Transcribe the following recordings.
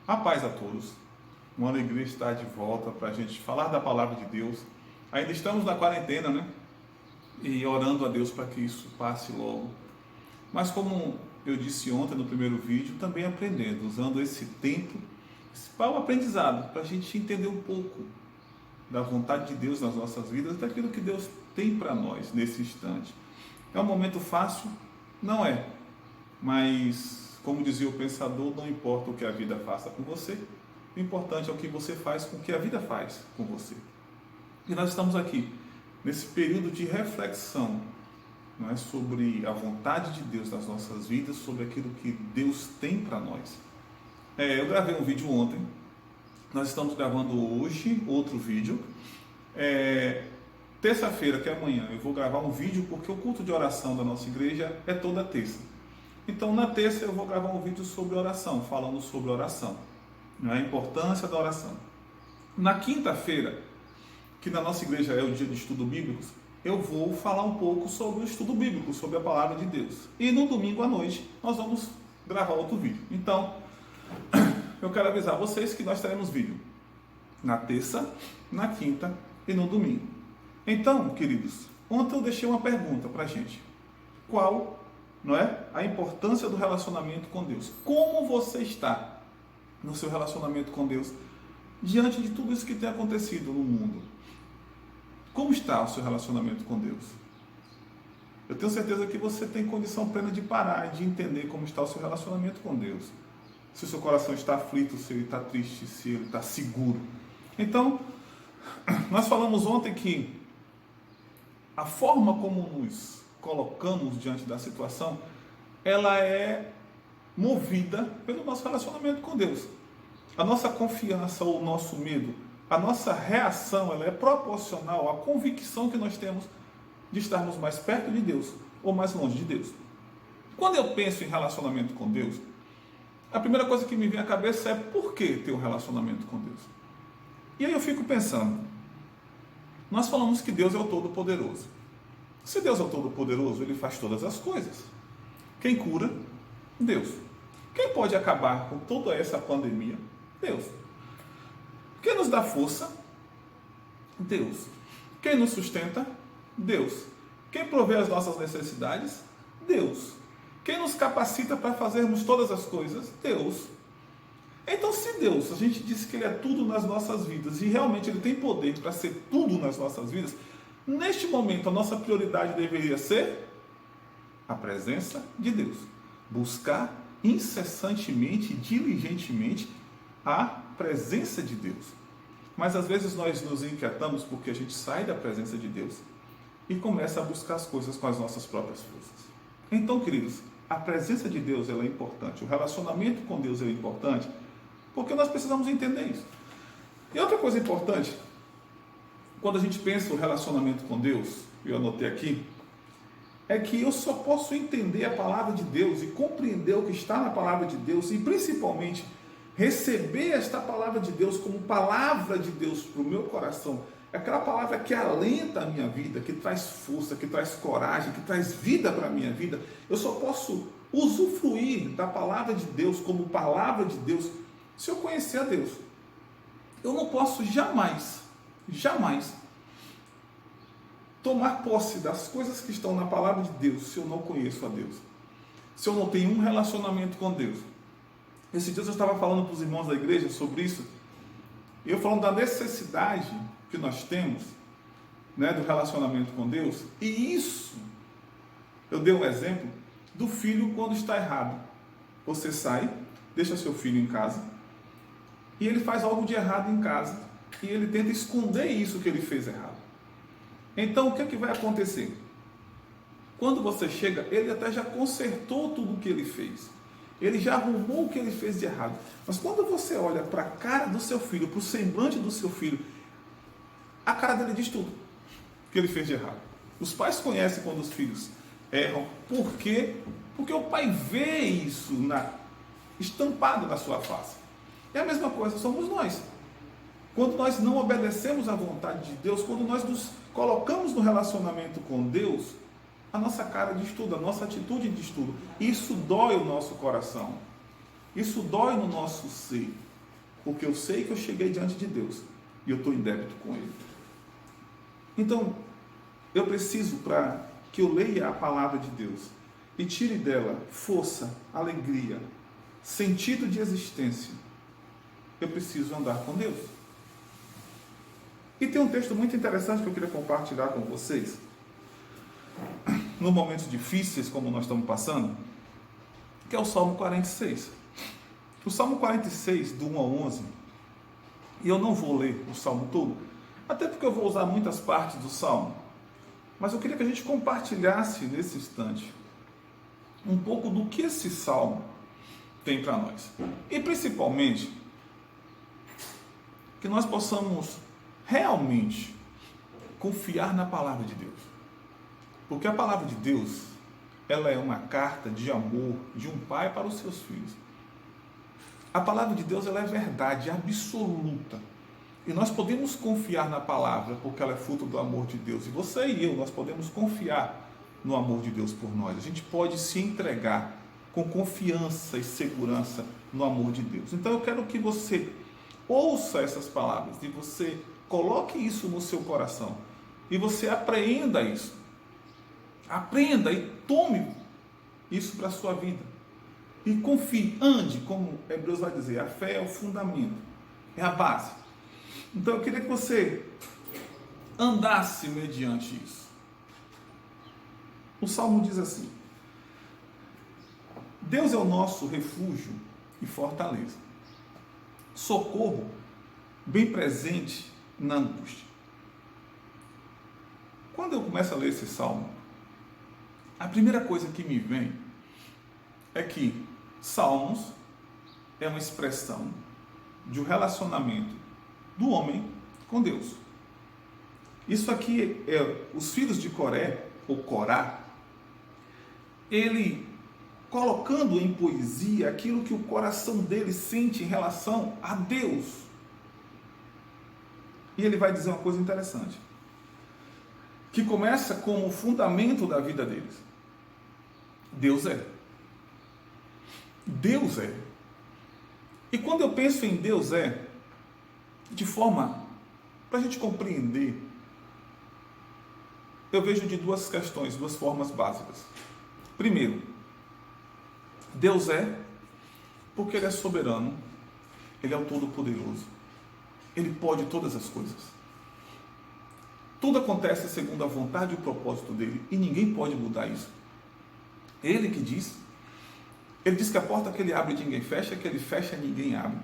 A paz a todos. Uma alegria estar de volta para a gente falar da palavra de Deus. Ainda estamos na quarentena, né? E orando a Deus para que isso passe logo. Mas como eu disse ontem no primeiro vídeo, também aprendendo, usando esse tempo para o aprendizado, para a gente entender um pouco da vontade de Deus nas nossas vidas, daquilo que Deus tem para nós nesse instante. É um momento fácil? Não é. Mas, como dizia o pensador, não importa o que a vida faça com você, o importante é o que você faz com o que a vida faz com você. E nós estamos aqui, nesse período de reflexão, não é, sobre a vontade de Deus nas nossas vidas, sobre aquilo que Deus tem para nós. Eu gravei um vídeo ontem, nós estamos gravando hoje outro vídeo. Terça-feira, que é amanhã, eu vou gravar um vídeo porque o culto de oração da nossa igreja é toda terça. Então, na terça eu vou gravar um vídeo sobre oração, falando sobre oração, a importância da oração. Na quinta-feira, que na nossa igreja é o dia de estudo bíblico, eu vou falar um pouco sobre o estudo bíblico, sobre a palavra de Deus. E no domingo à noite, nós vamos gravar outro vídeo. Então, eu quero avisar vocês que nós teremos vídeo na terça, na quinta e no domingo. Então, queridos, ontem eu deixei uma pergunta para a gente. Qual a importância do relacionamento com Deus? Como você está no seu relacionamento com Deus diante de tudo isso que tem acontecido no mundo? Como está o seu relacionamento com Deus? Eu tenho certeza que você tem condição plena de parar e de entender como está o seu relacionamento com Deus. Se o seu coração está aflito, se ele está triste, se ele está seguro. Então, nós falamos ontem que a forma como nos colocamos diante da situação, ela é movida pelo nosso relacionamento com Deus. A nossa confiança ou o nosso medo, a nossa reação, ela é proporcional à convicção que nós temos de estarmos mais perto de Deus ou mais longe de Deus. Quando eu penso em relacionamento com Deus, a primeira coisa que me vem à cabeça é por que ter um relacionamento com Deus? E aí eu fico pensando, nós falamos que Deus é o Todo-Poderoso. Se Deus é o Todo-Poderoso, Ele faz todas as coisas. Quem cura? Deus. Quem pode acabar com toda essa pandemia? Deus. Quem nos dá força? Deus. Quem nos sustenta? Deus. Quem provê as nossas necessidades? Deus. Quem nos capacita para fazermos todas as coisas? Deus. Então, se Deus, a gente diz que Ele é tudo nas nossas vidas e realmente Ele tem poder para ser tudo nas nossas vidas, neste momento a nossa prioridade deveria ser a presença de Deus. Buscar incessantemente, diligentemente a presença de Deus. Mas às vezes nós nos inquietamos porque a gente sai da presença de Deus e começa a buscar as coisas com as nossas próprias forças. Então, queridos, a presença de Deus ela é importante, o relacionamento com Deus é importante, porque nós precisamos entender isso. E outra coisa importante, quando a gente pensa o relacionamento com Deus, eu anotei aqui, é que eu só posso entender a palavra de Deus e compreender o que está na palavra de Deus e principalmente receber esta palavra de Deus como palavra de Deus para o meu coração, aquela palavra que alenta a minha vida, que traz força, que traz coragem, que traz vida para a minha vida. Eu só posso usufruir da palavra de Deus como palavra de Deus se eu conhecer a Deus. Eu não posso jamais tomar posse das coisas que estão na palavra de Deus se eu não conheço a Deus, se eu não tenho um relacionamento com Deus. Esses dias eu estava falando para os irmãos da igreja sobre isso, e eu falando da necessidade que nós temos, do relacionamento com Deus, e isso, eu dei um exemplo do filho quando está errado. Você sai, deixa seu filho em casa, e ele faz algo de errado em casa, e ele tenta esconder isso que ele fez errado. Então, o que vai acontecer? Quando você chega, ele até já consertou tudo o que ele fez. Ele já arrumou o que ele fez de errado. Mas quando você olha para a cara do seu filho, para o semblante do seu filho, a cara dele diz tudo que ele fez de errado. Os pais conhecem quando os filhos erram. Por quê? Porque o pai vê isso estampado na sua face. É a mesma coisa, somos nós. Quando nós não obedecemos à vontade de Deus, quando nós nos colocamos no relacionamento com Deus, a nossa cara diz tudo, a nossa atitude diz tudo. Isso dói o nosso coração. Isso dói no nosso ser. porque eu sei que eu cheguei diante de Deus e eu estou em débito com Ele. Então, eu preciso, para que eu leia a palavra de Deus e tire dela força, alegria, sentido de existência, eu preciso andar com Deus. E tem um texto muito interessante que eu queria compartilhar com vocês, nos momentos difíceis como nós estamos passando, que é o Salmo 46. O Salmo 46, do 1 ao 11, e eu não vou ler o Salmo todo, até porque eu vou usar muitas partes do Salmo, mas eu queria que a gente compartilhasse nesse instante um pouco do que esse Salmo tem para nós. E principalmente, que nós possamos realmente confiar na palavra de Deus. Porque a palavra de Deus, ela é uma carta de amor de um pai para os seus filhos. A palavra de Deus, ela é verdade absoluta. E nós podemos confiar na palavra, porque ela é fruto do amor de Deus. E você e eu, nós podemos confiar no amor de Deus por nós. A gente pode se entregar com confiança e segurança no amor de Deus. Então eu quero que você ouça essas palavras e você coloque isso no seu coração. E você apreenda isso. Aprenda e tome isso para a sua vida. E confie, ande, como Hebreus vai dizer, a fé é o fundamento, é a base. Então eu queria que você andasse mediante isso. O Salmo diz assim: Deus é o nosso refúgio e fortaleza, socorro bem presente na angústia. Quando eu começo a ler esse Salmo, a primeira coisa que me vem é que Salmos é uma expressão de um relacionamento do homem com Deus. Isso aqui é os filhos de Coré, ou Corá, ele colocando em poesia aquilo que o coração dele sente em relação a Deus. E ele vai dizer uma coisa interessante, que começa como o fundamento da vida deles. Deus é. Deus é. E quando eu penso em Deus é, de forma, para a gente compreender, eu vejo de duas questões, duas formas básicas. Primeiro, Deus é porque Ele é soberano, Ele é o Todo-Poderoso, Ele pode todas as coisas. Tudo acontece segundo a vontade e o propósito dEle, e ninguém pode mudar isso. Ele que diz. Ele diz que a porta que Ele abre ninguém fecha, que Ele fecha ninguém abre.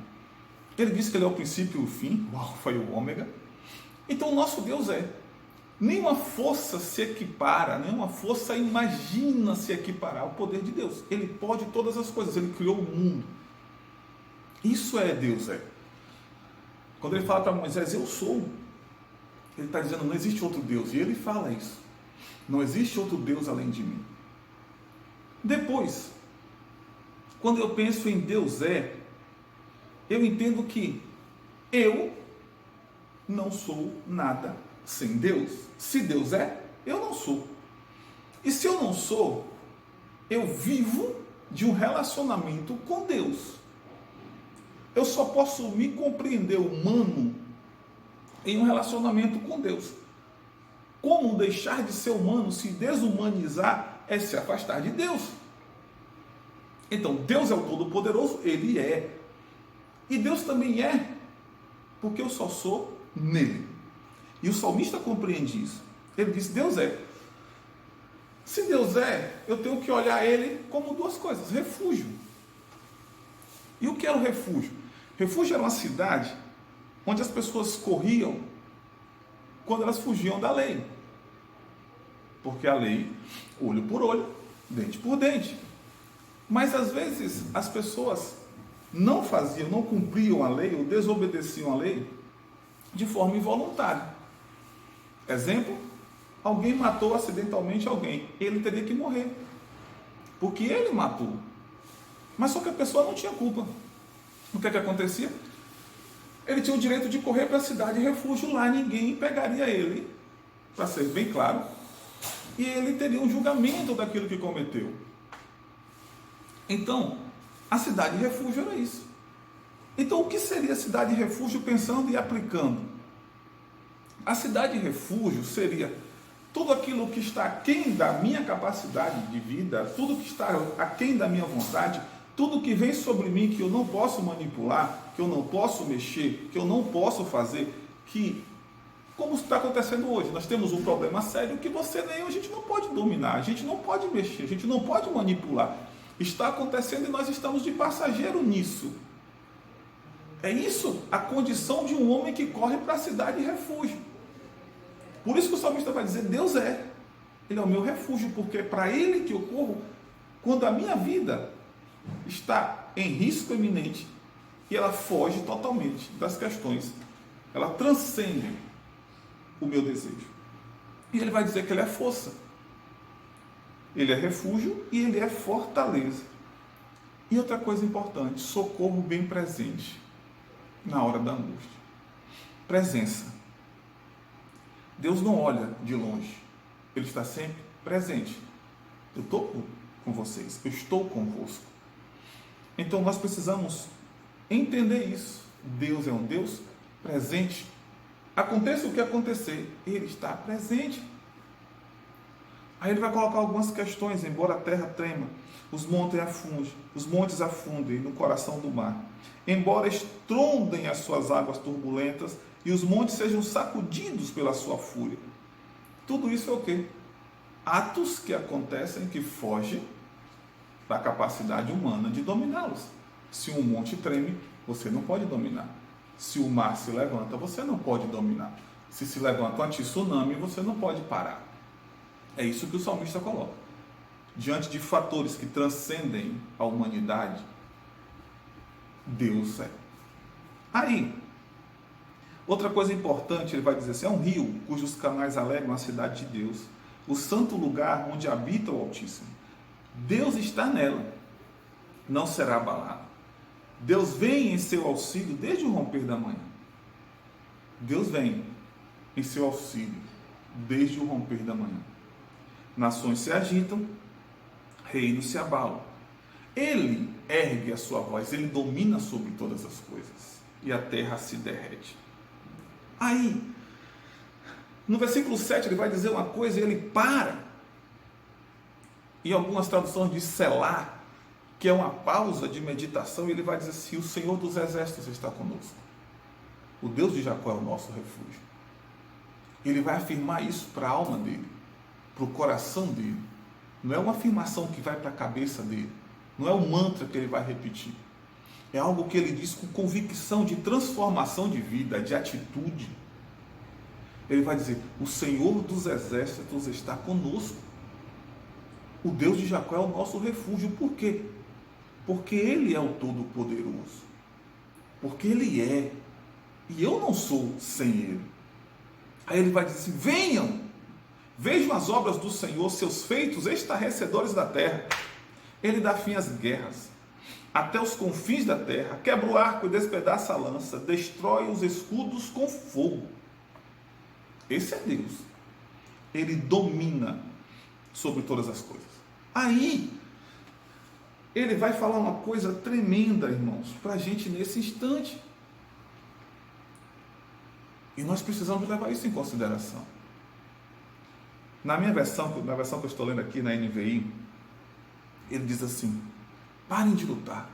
Ele diz que Ele é o princípio e o fim, o alfa e o ômega. Então o nosso Deus é. Nenhuma força se equipara, nenhuma força imagina se equiparar ao poder de Deus. Ele pode todas as coisas, Ele criou o mundo. Isso é Deus é. Quando Ele fala para Moisés, eu sou, Ele está dizendo, não existe outro Deus. E Ele fala isso. Não existe outro Deus além de mim. Depois, quando eu penso em Deus é, eu entendo que eu não sou nada sem Deus. Se Deus é, eu não sou. E se eu não sou, eu vivo de um relacionamento com Deus. Eu só posso me compreender humano em um relacionamento com Deus. Como deixar de ser humano, se desumanizar, é se afastar de Deus. Então, Deus é o Todo-Poderoso, Ele é. E Deus também é, porque eu só sou nele. E o salmista compreende isso. Ele diz, Deus é. Se Deus é, eu tenho que olhar Ele como duas coisas, refúgio. E o que era o refúgio? Refúgio era uma cidade onde as pessoas corriam quando elas fugiam da lei. Porque a lei, olho por olho, dente por dente. Mas às vezes as pessoas não faziam, não cumpriam a lei ou desobedeciam a lei de forma involuntária. Exemplo, alguém matou acidentalmente alguém, ele teria que morrer, porque ele matou. Mas só que a pessoa não tinha culpa. O que é que acontecia? Ele tinha o direito de correr para a cidade de refúgio, lá ninguém pegaria ele, para ser bem claro, e ele teria um julgamento daquilo que cometeu. Então, a cidade de refúgio era isso. Então, o que seria a cidade refúgio pensando e aplicando? A cidade refúgio seria tudo aquilo que está aquém da minha capacidade de vida, tudo que está aquém da minha vontade, tudo que vem sobre mim que eu não posso manipular, que eu não posso mexer, que eu não posso fazer, que, como está acontecendo hoje, nós temos um problema sério que você nem eu, a gente não pode dominar, a gente não pode mexer, a gente não pode manipular. Está acontecendo e nós estamos de passageiro nisso. É isso a condição de um homem que corre para a cidade refúgio. Por isso que o salmista vai dizer, Deus Ele é o meu refúgio, porque é para Ele que eu corro quando a minha vida está em risco iminente e ela foge totalmente das questões, ela transcende o meu desejo. E Ele vai dizer que Ele é força, Ele é refúgio e Ele é fortaleza. E outra coisa importante, socorro bem presente na hora da angústia. Presença. Deus não olha de longe, Ele está sempre presente. Eu estou com vocês, eu estou convosco. Então nós precisamos entender isso. Deus é um Deus presente. Aconteça o que acontecer, Ele está presente. Aí ele vai colocar algumas questões, embora a terra trema, os montes afundem no coração do mar, embora estrondem as suas águas turbulentas e os montes sejam sacudidos pela sua fúria. Tudo isso é o quê? Atos que acontecem que fogem da capacidade humana de dominá-los. Se um monte treme, você não pode dominar. Se o mar se levanta, você não pode dominar. Se se levanta um tsunami, você não pode parar. É isso que o salmista coloca. Diante de fatores que transcendem a humanidade, Deus é. Aí, outra coisa importante, ele vai dizer assim, é um rio cujos canais alegram a cidade de Deus, o santo lugar onde habita o Altíssimo. Deus está nela, não será abalado. Deus vem em seu auxílio desde o romper da manhã. Deus vem em seu auxílio desde o romper da manhã. Nações se agitam, reinos se abalam. Ele ergue a sua voz, ele domina sobre todas as coisas e a terra se derrete. Aí, no versículo 7 ele vai dizer uma coisa e ele para. Em algumas traduções diz selar, que é uma pausa de meditação, e ele vai dizer assim, o Senhor dos Exércitos está conosco. O Deus de Jacó é o nosso refúgio. Ele vai afirmar isso para a alma dele, para o coração dele. Não é uma afirmação que vai para a cabeça dele. Não é um mantra que ele vai repetir. É algo que ele diz com convicção de transformação de vida, de atitude. Ele vai dizer, o Senhor dos Exércitos está conosco. O Deus de Jacó é o nosso refúgio. Por quê? Porque Ele é o Todo-Poderoso. Porque Ele é. E eu não sou sem Ele. Aí ele vai dizer assim, venham, vejam as obras do Senhor, seus feitos estarrecedores da terra. Ele dá fim às guerras, até os confins da terra, quebra o arco e despedaça a lança, destrói os escudos com fogo. Esse é Deus. Ele domina sobre todas as coisas. Aí, ele vai falar uma coisa tremenda, irmãos, para a gente nesse instante. E nós precisamos levar isso em consideração. Na minha versão, na versão que eu estou lendo aqui, na NVI, ele diz assim, parem de lutar.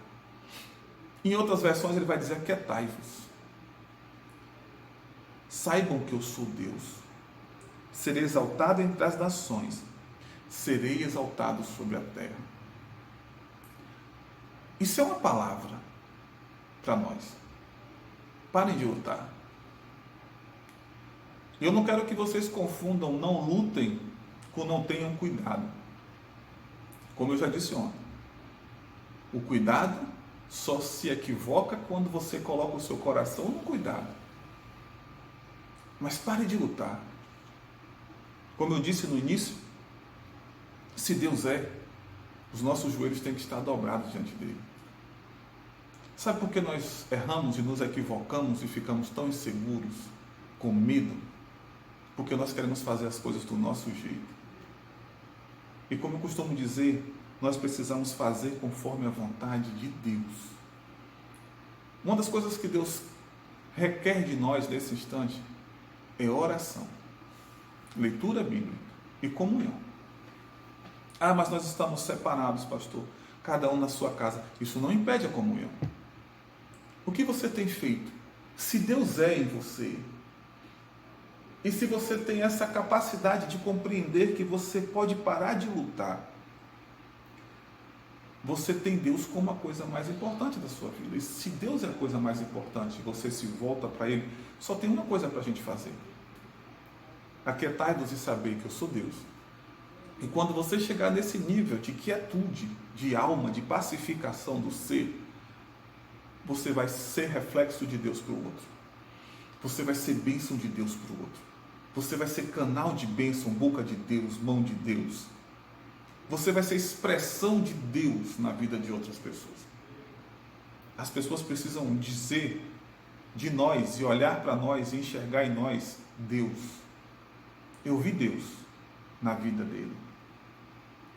Em outras versões ele vai dizer, aquietai-vos. Saibam que eu sou Deus. Serei exaltado entre as nações. Serei exaltado sobre a terra. Isso é uma palavra para nós. Parem de lutar. Eu não quero que vocês confundam não lutem com não tenham cuidado. Como eu já disse ontem, o cuidado só se equivoca quando você coloca o seu coração no cuidado. Mas pare de lutar. Como eu disse no início, se Deus é, os nossos joelhos têm que estar dobrados diante dele. Sabe por que nós erramos e nos equivocamos e ficamos tão inseguros, com medo? Porque nós queremos fazer as coisas do nosso jeito. E como eu costumo dizer, nós precisamos fazer conforme a vontade de Deus. Uma das coisas que Deus requer de nós nesse instante é oração, leitura bíblica e comunhão. Ah, mas nós estamos separados, pastor, cada um na sua casa. Isso não impede a comunhão. O que você tem feito? Se Deus é em você, e se você tem essa capacidade de compreender que você pode parar de lutar, você tem Deus como a coisa mais importante da sua vida. E se Deus é a coisa mais importante e você se volta para Ele, só tem uma coisa para a gente fazer: aquietai-vos e saber que eu sou Deus. E quando você chegar nesse nível de quietude, de alma, de pacificação do ser, você vai ser reflexo de Deus para o outro. Você vai ser bênção de Deus para o outro. Você vai ser canal de bênção, boca de Deus, mão de Deus. Você vai ser expressão de Deus na vida de outras pessoas. As pessoas precisam dizer de nós e olhar para nós e enxergar em nós Deus. Eu vi Deus na vida dele.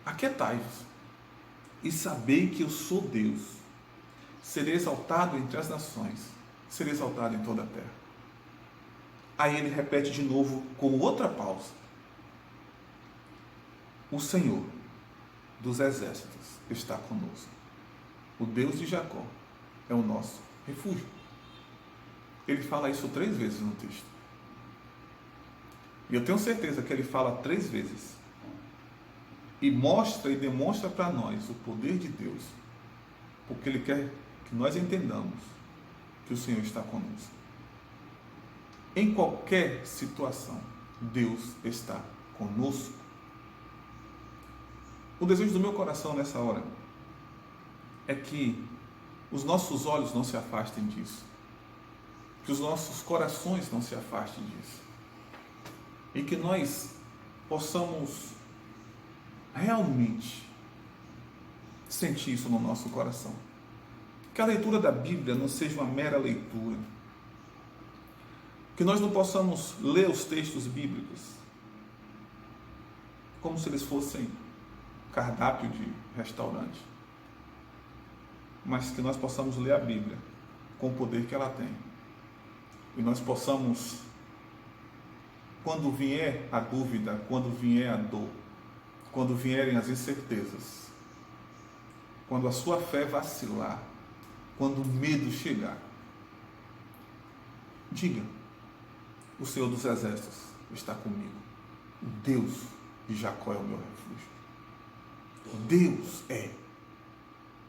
Aquietai-vos e sabei que eu sou Deus. Serei exaltado entre as nações, serei exaltado em toda a terra. Aí ele repete de novo com outra pausa: o Senhor dos exércitos está conosco. O Deus de Jacó é o nosso refúgio. Ele fala isso 3 vezes no texto. E eu tenho certeza que ele fala 3 vezes e mostra e demonstra para nós o poder de Deus, porque ele quer que nós entendamos que o Senhor está conosco. Em qualquer situação, Deus está conosco. O desejo do meu coração nessa hora é que os nossos olhos não se afastem disso, que os nossos corações não se afastem disso, e que nós possamos realmente sentir isso no nosso coração. Que a leitura da Bíblia não seja uma mera leitura, que nós não possamos ler os textos bíblicos como se eles fossem cardápio de restaurante, mas que nós possamos ler a Bíblia com o poder que ela tem, e nós possamos, quando vier a dúvida, quando vier a dor, quando vierem as incertezas, quando a sua fé vacilar, quando o medo chegar, diga: o Senhor dos exércitos está comigo. O Deus de Jacó é o meu refúgio. Deus é.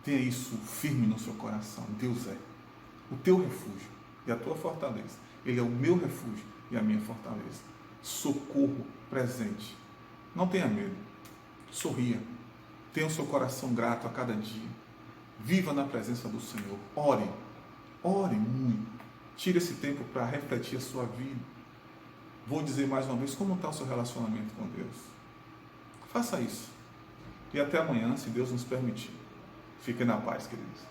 Tenha isso firme no seu coração. Deus é o teu refúgio e a tua fortaleza. Ele é o meu refúgio e a minha fortaleza. Socorro presente. Não tenha medo. Sorria. Tenha o seu coração grato a cada dia. Viva na presença do Senhor. Ore. Ore muito. Tire esse tempo para refletir a sua vida. Vou dizer mais uma vez, como está o seu relacionamento com Deus? Faça isso. E até amanhã, se Deus nos permitir. Fiquem na paz, queridos.